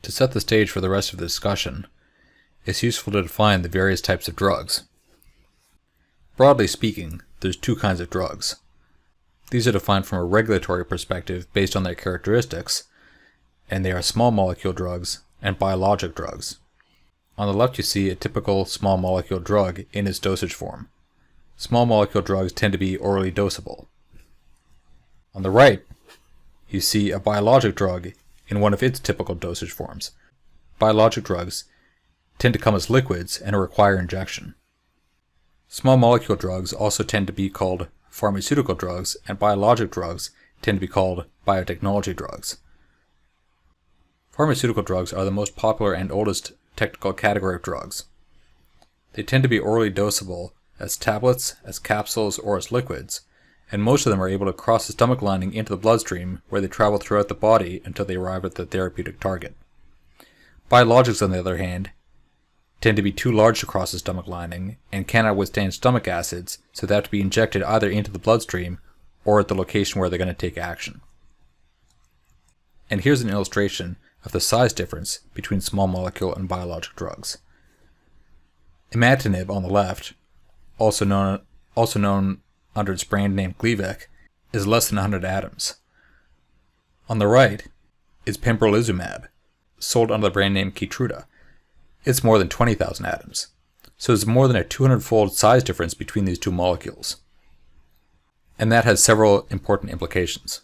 To set the stage for the rest of the discussion, it's useful to define the various types of drugs. Broadly speaking, there's two kinds of drugs. These are defined from a regulatory perspective based on their characteristics, and they are small molecule drugs and biologic drugs. On the left you see a typical small molecule drug in its dosage form. Small molecule drugs tend to be orally dosable. On the right, you see a biologic drug in one of its typical dosage forms. Biologic drugs tend to come as liquids and require injection. Small molecule drugs also tend to be called pharmaceutical drugs, and biologic drugs tend to be called biotechnology drugs. Pharmaceutical drugs are the most popular and oldest technical category of drugs. They tend to be orally dosable as tablets, as capsules, or as liquids, and most of them are able to cross the stomach lining into the bloodstream, where they travel throughout the body until they arrive at the therapeutic target. Biologics, on the other hand, tend to be too large to cross the stomach lining and cannot withstand stomach acids, so they have to be injected either into the bloodstream or at the location where they're going to take action. And here's an illustration of the size difference between small molecule and biologic drugs. Imatinib on the left, also known under its brand name Gleevec, is less than 100 atoms. On the right is pembrolizumab, sold under the brand name Keytruda. It's more than 20,000 atoms, so there's more than a 200-fold size difference between these two molecules. And that has several important implications.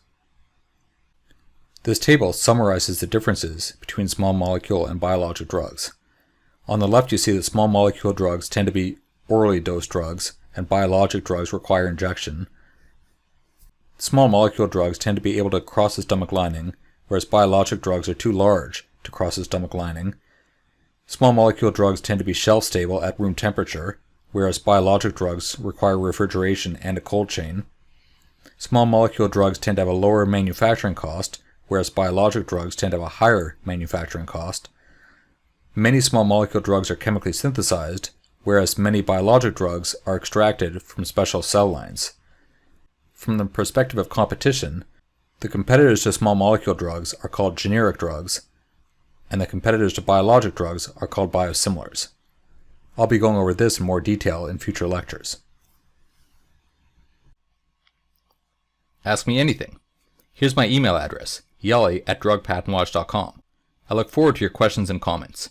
This table summarizes the differences between small molecule and biologic drugs. On the left you see that small molecule drugs tend to be orally dosed drugs, and biologic drugs require injection. Small molecule drugs tend to be able to cross the stomach lining, whereas biologic drugs are too large to cross the stomach lining. Small molecule drugs tend to be shelf stable at room temperature, whereas biologic drugs require refrigeration and a cold chain. Small molecule drugs tend to have a lower manufacturing cost, whereas biologic drugs tend to have a higher manufacturing cost. Many small molecule drugs are chemically synthesized, whereas many biologic drugs are extracted from special cell lines. From the perspective of competition, the competitors to small molecule drugs are called generic drugs, and the competitors to biologic drugs are called biosimilars. I'll be going over this in more detail in future lectures. Ask me anything. Here's my email address, yelly@drugpatentwatch.com. I look forward to your questions and comments.